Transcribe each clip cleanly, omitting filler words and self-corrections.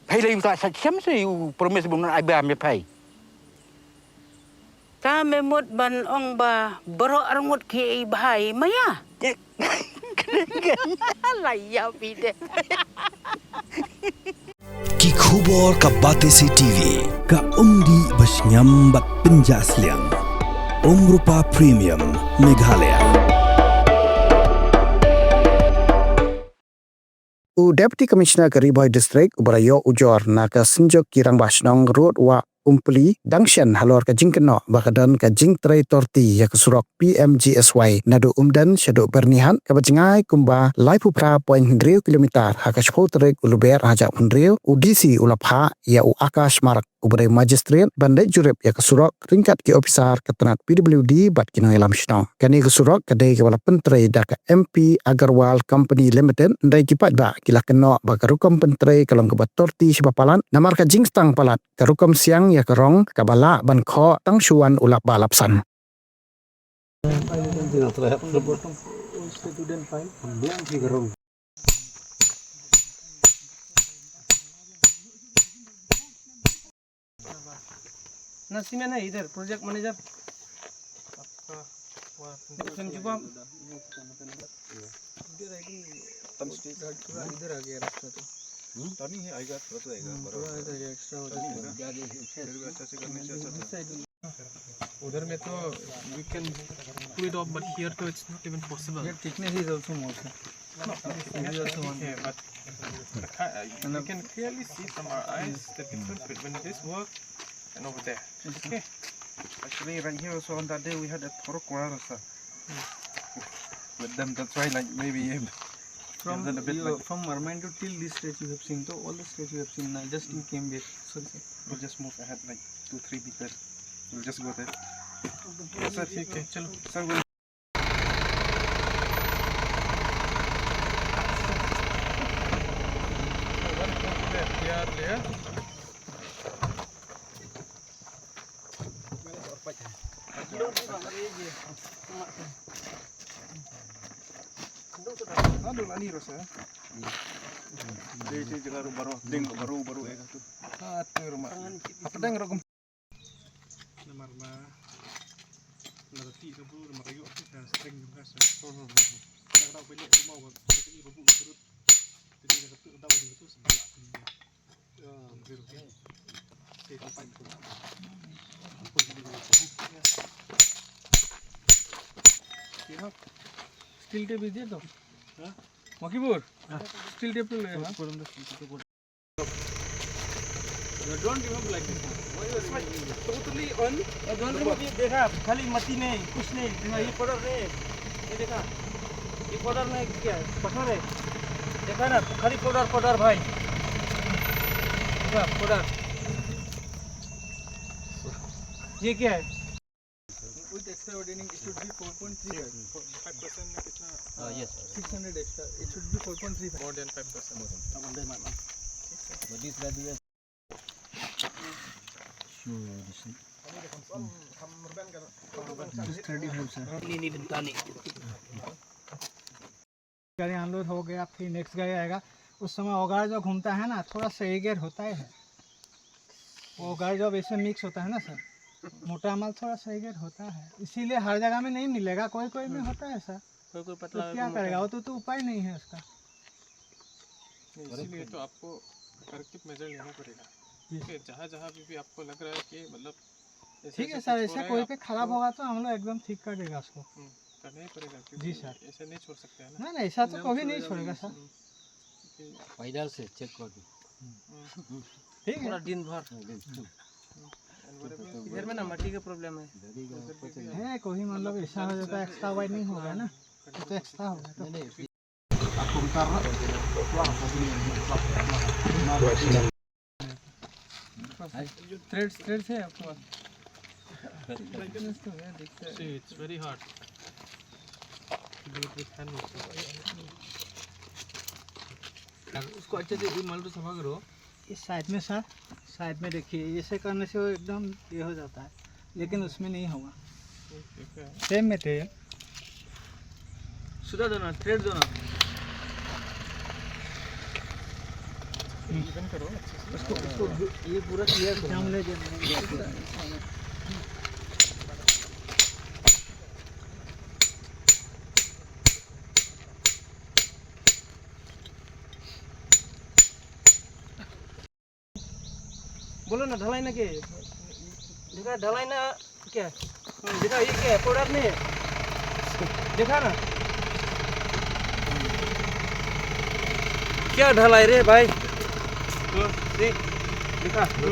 Phải lấy ta sạch chấm rồi promise bụng nó ai bè mới phải. Ta memut ban ong ba baro arngut ki bahai maya. Laya pide. की खबर का बातें से टीवी का उम्दी बस nyambat penjaslian Rupa Premium Meghalaya. Deputy Commissioner Kariboy District Ubarayo Ujor naka sinjok kirang basnong road wa umpli dangshan halor ka jingkeno bakadan ka jingtray torti ya kesurok PMGSY nadu umdan syaduk bernihan ka bajengai kumba laipu pra point hendriu kilometer hakash potrek uluber hajak hendriu udisi ulapha ya u akash marak ubarai magistrate bandai jurep ya kesurok ringkat ki officer ketenat PWD bat kino ilam shno kani kesurok kadai ke wala pentrai da ka MP Agarwal Company Limited ndai kipat ba kila keno bakarukom pentrai kalom ke torti sibapalan namar ka jingstang palat karukom siang ya kerong kabala ban kho tang shuan ulap balapsan. Naseem है ना इधर project manager इधर आ गया रास्ता तो टर्निंग है आएगा थोड़ा तो आएगा थोड़ा एक्स्ट्रा हो जाएगा अच्छा से करने से अच्छा था उधर में तो we can pull it off but here तो it's not even possible here thickness is also more is also one but you can clearly see from our eyes the difference between this work and over there. Okay. Actually, right here also on that day we had a thorough quarrel with them. That's why, like maybe from from Marmain to till this stage you have seen. So all the stage you have seen. Now just you came back. Sorry, sir. We'll just move ahead like 2-3 meters. We'll just go there. Sir, okay. Chalo. Sir, we'll aduh lali rasa dia jangan baru ega tu rumah apa dah ngerogum Marma nanti itu merayu kita sering juga saya tahu banyak rumah ini babu terus jadi kita tahu itu sebelah biru itu panjang steel tape दीजिए तो मकीपुर steel tape तो लगेगा don't remove like this totally on don't remove ये देखा खाली मती नहीं कुछ नहीं देखा ये पाउडर नहीं ये देखा ये पाउडर नहीं क्या है पत्थर है देखा ना खाली पाउडर भाई देखा पाउडर ये क्या है with extra ordaining it should be 4.3 5% में कितना yes 600 extra it should be 4.3 more than 5% but this value is Ini bentani. गाड़ी अनलोड हो गया फिर नेक्स्ट गाड़ी आएगा उस समय औगार जो घूमता है ना थोड़ा सही गेयर होता है औगार जब ऐसे मिक्स होता है ना सर मोटा माल थोड़ा सही गेयर होता है इसीलिए हर जगह में नहीं मिलेगा कोई में होता है सर कोई तो क्या करेगा वो तो उपाय नहीं है उसका इसलिए तो आपको करेक्टिव मेजर लेना पड़ेगा जहाँ भी आपको लग रहा है कि मतलब ठीक है सर ऐसा कोई पे खराब होगा तो हम लोग एकदम ठीक कर देगा उसको करना ही पड़ेगा जी सर ऐसे नहीं छोड़ सकते हैं ना ऐसा तो कभी नहीं छोड़ेगा सर पैदल से चेक कर दो ठीक है पूरा दिन भर इधर में ना मट्टी का प्रॉब्लम है कोई मतलब ऐसा हो जाता है एक्स्ट्रा वाइड नहीं होगा ना तो एक्स्ट्रा होगा तो थ्रेड्स है आपके पास see it's very hard to do it with hand उसको अच्छे से माल तो सफा करो इस साइड में सर साइड में देखिए ऐसे करने से वो एकदम ये हो जाता है लेकिन उसमें नहीं होगा सेम मटेरियल सुधा दो ना थ्रेड दो ना ये पूरा क्लियर सामने बोलो ना ढलाई ना के देखा ढलाई ना क्या देखा ये क्या प्रोडक्ट नहीं देखा ना क्या ढलाई रे भाई देख देखा तो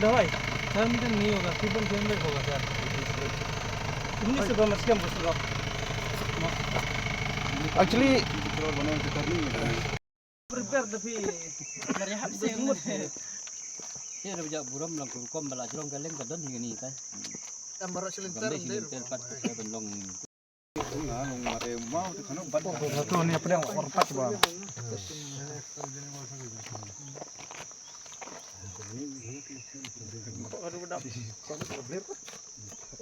ढलाई 4 मीटर नहीं होगा 3.7 होगा सर 19 से बस क्या बोल रहा Actually, prepare tapi dari habis semut Ini ada bijak buram lang kurkom bala jrong kaleng kadon hingani tay. ambar silinter Gambe hintel pat sa benlong. Satu ni apa yang orpat bang?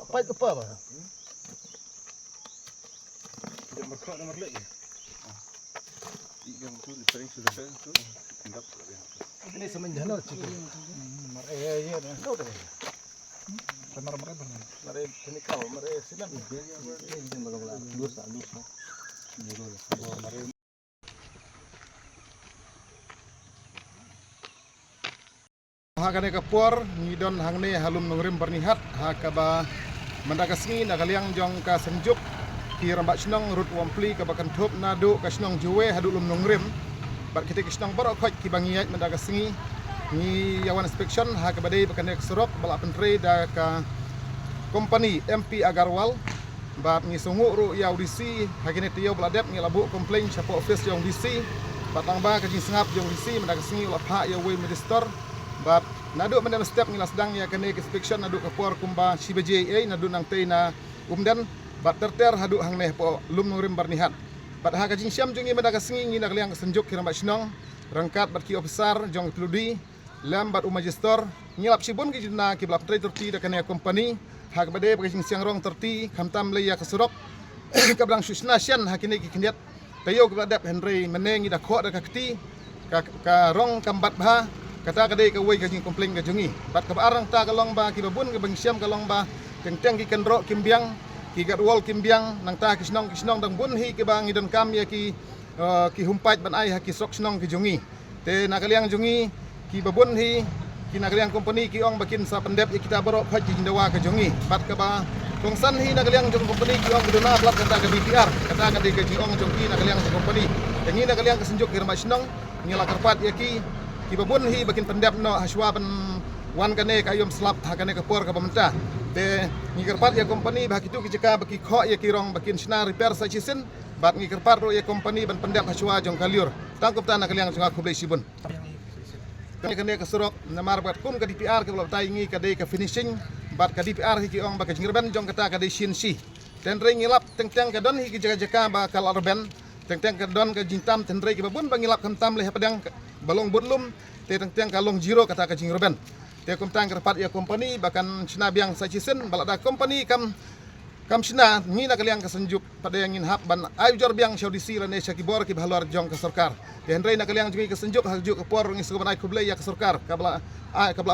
Apa itu apa bang? Nomor lagi. Ini semenjana cikgu. Iya. Mare ini kau mare silam. Ini belum lah. Lus. Hakane kapur ngidon hangne halum nungrim bernihat hakaba mendakasngi nakaliang jong ka senjuk ki rambak snong rut wampli ka bakan thop nadu ka snong juwe hadulum nungrim bar kite snong barok khoj ki bangiat mendakasngi ni yawan inspection hakaba dei bakan ek surok bala pentre da ka company MP Agarwal ba ngi sungu ru ya audisi hakine tiyo bladep ngi labu komplain chapo office jong DC batang ba ka jing sengap jong DC mendakasngi ulah pha ya we minister bab nadu mendam step ngilas dang ya kene inspection nadu kapor kumba CBJA nadu nang tei na umdan bat terter hadu hang neh po lum nungrim barnihat bat ha kajing syam jungi mendaga singi ngi nakliang senjuk kiram basnong rangkat bat ki officer jong peludi lam bat umagistor ngilap sibun ki jina ki blap trade turti da kene company ha kabade kajing siang rong turti khamtam le ya kasurok kablang susna sian hakine ki kindiat tayo kabadap Henry menengi da kho da kakti ka rong kambat ba kata kadai ka wei ka jing komplain ka jungi bat ka arang ta ka long ba ki babun ka bangsiam ka long ba teng ki kendro kimbiang ki gatwal kimbiang nang ta kisnong dang bun hi ki bang idon kam ya ki humpat ban ai ha ki sok snong ki jungi te nakaliang jungi ki babun hi ki nakaliang company ki ong bakin sa pendep ya kita barok ha jing dawa ka jungi bat ka ba kongsan hi nakaliang jong company ki ong dona plat kata ka DPR kata ka de ka jing ong jong ki nakaliang company tengi nakaliang ka senjuk ki ramasnong ngila karpat ya ki babun hi bakin pendap no haswa ban wan kane kayom slap ha kane kapor ka pamenta de ngikerpat ya company bah kitu kijeka baki kho ya kirong bakin sna repair sa chisen bat ngikerpat ro ya company ban pendap haswa jong kaliur tangkup tanah kaliang sunga kublai sibun kane ka surok namar bat kum ka DPR ka tai ngi ka de ka finishing bat ka DPR hi ki ong baka jingirban jong kata ka de CNC ten ring ngilap teng ka don hi kijeka ba kal arben teng ka don ka jintam ten ring ki babun bangilap kamtam le padang balong budlum te teng kalong jiro kata ka jingirban te kumtang kerpat ya company bahkan sina biang sa chisen balada company kam sina ngina kaliang ka senjuk pada yang ngin hap ban ai jor biang saudisi rane sakibor ki bhalor jong ka sarkar te hendrai na kaliang jungi ka senjuk hajuk ka por ngi suban ai kublai ya ka sarkar ka bala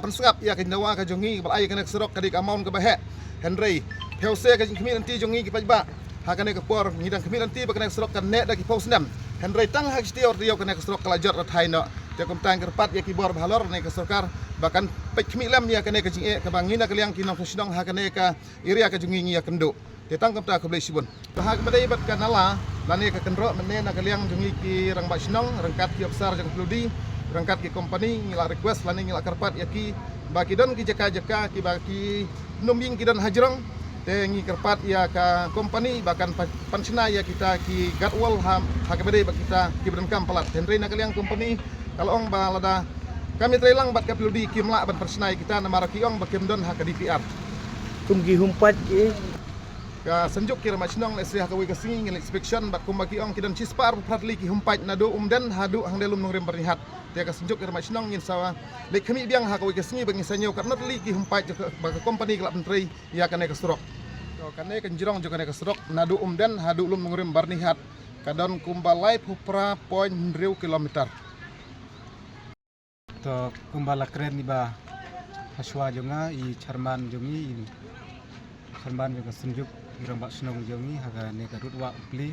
pensengap ya ka dawa ka jongi bal ai ka nek serok ka dik amount ka bahe hendrai peuse ka jingmi nanti jongi ki pajba ha ka nek ka por ngidang kemi nanti ba ka nek serok ka nek da ki posnam hendrai tang hak stior dio ka nek serok kala jor rathai no te kumtang kerpat ya ki bor bhalor ne ka sarkar bahkan pekmi lam ya ka nek ka jing ka bangina kaliang ki nong sinong ha ka nek ka iria ka jongi ya kendo te tangkap ta kublai sibun ha ka badai bat kanala lane ka kendro menne na kaliang jongi ki rang basnong rangkat ki officer jang peludi rangkat ki company ngila request lane ngila karpat ya ki baki don ki jeka ki baki numbing ki don hajrong te ngi karpat ya ka company bahkan pansina ya kita ki gatwal ha ka badai bak kita ki berengkam pelat tenre na kaliang company kalau ong balada kami trelang bat ka peludi kimla ban persnai kita namara ki ong bakem don ha ka DPR Tunggi humpat ye. ka senjuk kira machnong lesri hakawi ka singing inspection bat kumbaki ong kidan cispar pratli ki humpat nado umdan hadu hang delum nungrim bernihat te ka senjuk kira machnong ngin sawa lek kami biang hakawi ka singi bangi sanyo karena li ki humpat ba company kelap menteri ya kana ka surok Jo kane kenjrong jo kane keserok nadu umden hadu lum nungrim barnihat kadon kumbalai pupra poin 1 kilometer. To kumbala keren iba haswa jonga I charman jongi I charman juga senjuk irang bak senong jongi haga ne ka rutwa upli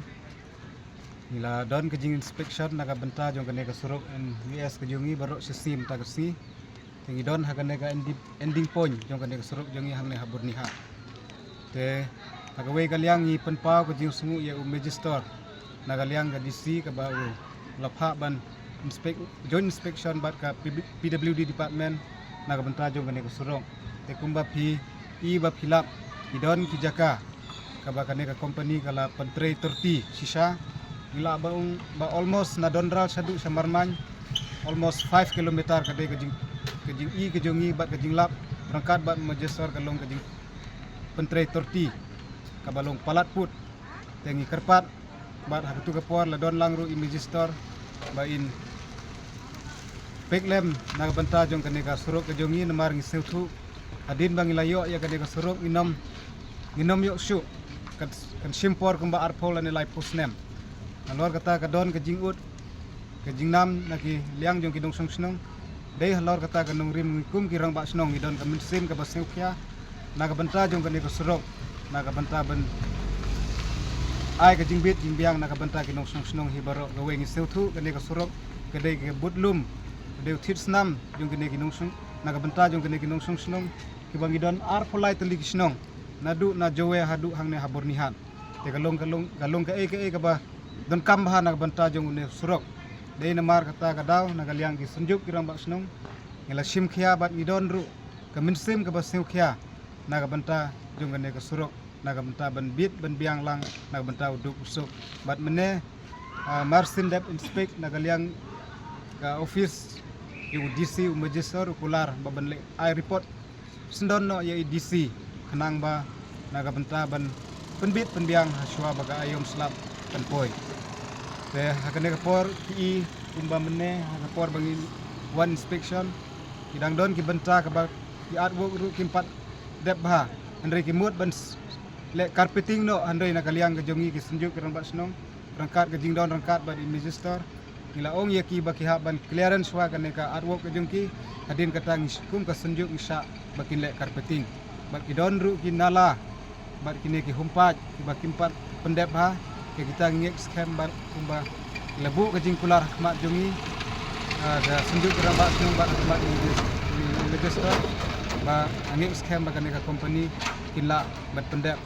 nila don ke jing inspection naga benta jong kane ka suruk en US ke jongi barok sistem ta kasi tingi don haga ne ka ending point jong kane ka suruk jongi hang ne habur niha te haga we kaliang I penpau ke jing sungu ya register naga liang ka DC ka ba lapha ban joint inspection bat ka PWD department naga benta jong kane kusurong te kumba pi I ba philap idon ki jaka ka ba kane ka company kala pentrei turti sisa ila ba almost na donral sadu samarman almost 5 km ka de ka jing I ke jongi bat ka jing lap rangkat bat majesor ka long ka jing pentrei turti ka balong palat put tengi kerpat bat hatu ka por la don langru I register ba in peklem naga benta jong kane ka suruk ke jongi namar ngi seutu adin bang ilayo ya kane ka suruk inom yok syu kan simpor kumba arpol ane lai pusnem alor kata ka don ke jingut ke jingnam naki liang jong kidong song snong dei halor kata ka nong rim kum kirang ba snong idon ka minsim ka baseukia naga benta jong kane ka suruk naga benta ben ai ka jingbit jingbiang naga benta kidong song snong hibaro gawe ngi seutu kane ka suruk kedai ke butlum deu titsnam jong kene kinong sung naga benta jong kene kinong sung snong kibangi don ar polai teli kisnong nadu na jowe hadu hang ne habur nihan te galong ka e ka ba don kambha naga benta jong ne surok dei namar kata kadaw naga liang ki sunjuk kirang ba snong ngela sim khia bat ngidon ru ka minsim ka ba seu khia naga benta jong kene ka surok naga benta ban bit ban biang lang naga benta uduk usuk bat mene marsin dep inspect naga liang ka office yung DC majestor ukular baban le ai report sendon no ya DC kanang ba naga benta ban penbit penbiang haswa baga ayom slap penpoi te hakane ka por ki umba mene ka por bangi one inspection kidang don ki benta ka ba ki artwork ru kimpat dep ba andre ki mut ban le carpeting no andre na kaliang ka jongi ki senjuk kirang ba snong rangkat ka jingdon rangkat ba di majestor ila ong yaki baki haban clearance wa kane ka artwork ke jungki adin kata ngiskum ka senjuk isya bakin le carpeting baki don ru kinala bat kini ki humpat ki bakimpat pendep ha ke kita ngek scam bat kumba lebu ke jingkular khmat jungi ada senjuk rambak sung bat khmat ni register ba ngek scam ba kane ka company kinla bat pendep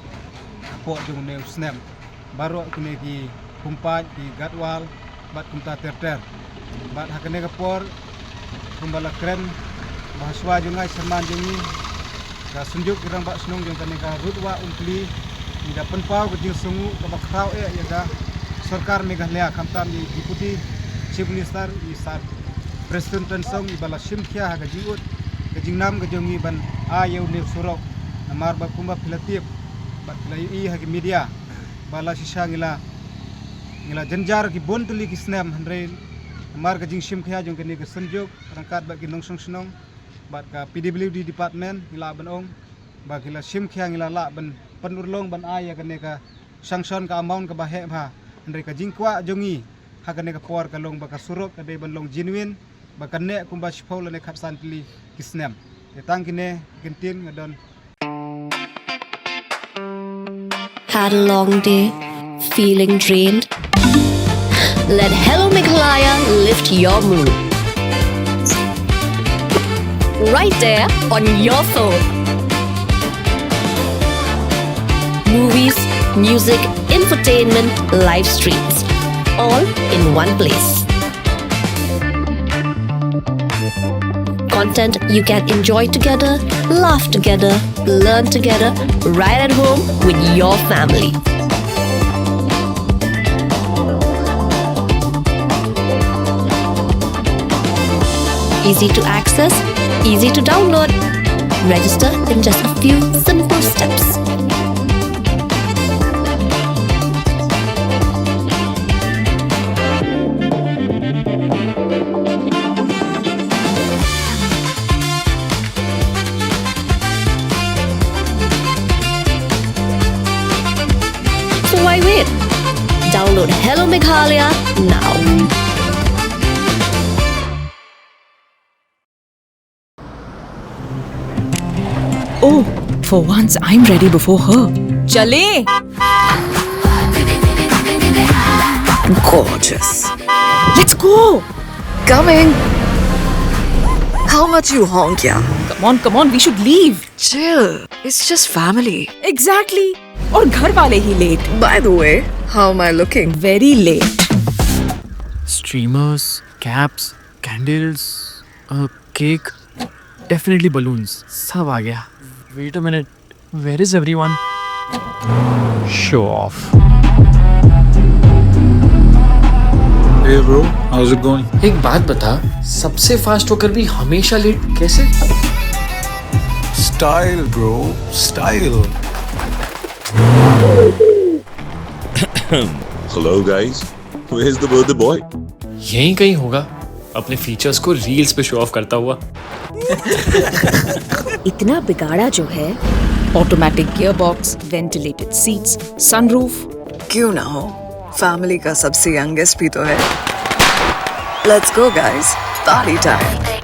po jung ne snap baru kini ki humpat ki gatwal bat kumta terter bat hakane kapor kumbala keren bahaswa jungai seman jungi ka sunjuk kirang bak snong jong kane ka rutwa umpli ni da penpau ke jing sungu ka bakrau ya ga sarkar Meghalaya kamtam ni deputy chief minister I sar president tensong I bala simkhia ha ga jiut ke jingnam ke jongi ban ayeu ne surok namar ba kumba pilatip bat lai I ha media bala sisa ngila jenjar ki bon tuli ki snam handre mar ka jing sim khya jong kene ke sanjok rangkat ba ki nong song snong bat ka PWD department ngila ban ong ba kila sim khya ngila la ban panurlong ban aya kene ka sanction ka amount ka ba he ba handre ka jing kwa jongi ha kene ka por ka long ba ka surok ka de ban long genuine ba kane kumba shpol ne khat san tuli ki snam te tang kine kentin ngadon. Had a long day, feeling drained? Let Hello Meghalaya lift your mood. Right there on your phone. Movies, music, infotainment, live streams, all in one place. Content you can enjoy together, laugh together, learn together, right at home with your family. Easy to access, easy to download. Register in just a few simple steps. Download Hello Meghalaya now. Oh, for once I'm ready before her. Chale! Gorgeous. Let's go! Coming. How much you honk, yeah? Come on, we should leave. Chill. It's just family. Exactly. और घर वाले ही late. By the way, how am I looking? Very late. Streamers, caps, candles, a cake, definitely balloons. सब आ गया. Wait a minute. Where is everyone? Show off. Hey bro, how's it going? एक बात बता, सबसे फास्ट होकर भी हमेशा लेट कैसे? Style bro, style. Hello guys, where's the birthday boy? यहीं कहीं होगा, अपने फीचर्स को रील्स पे शो ऑफ करता हुआ. इतना बिगाड़ा जो है. Automatic gearbox, ventilated seats, sunroof. क्यों ना हो? Family का सबसे youngest भी तो है. Let's go guys. Party time.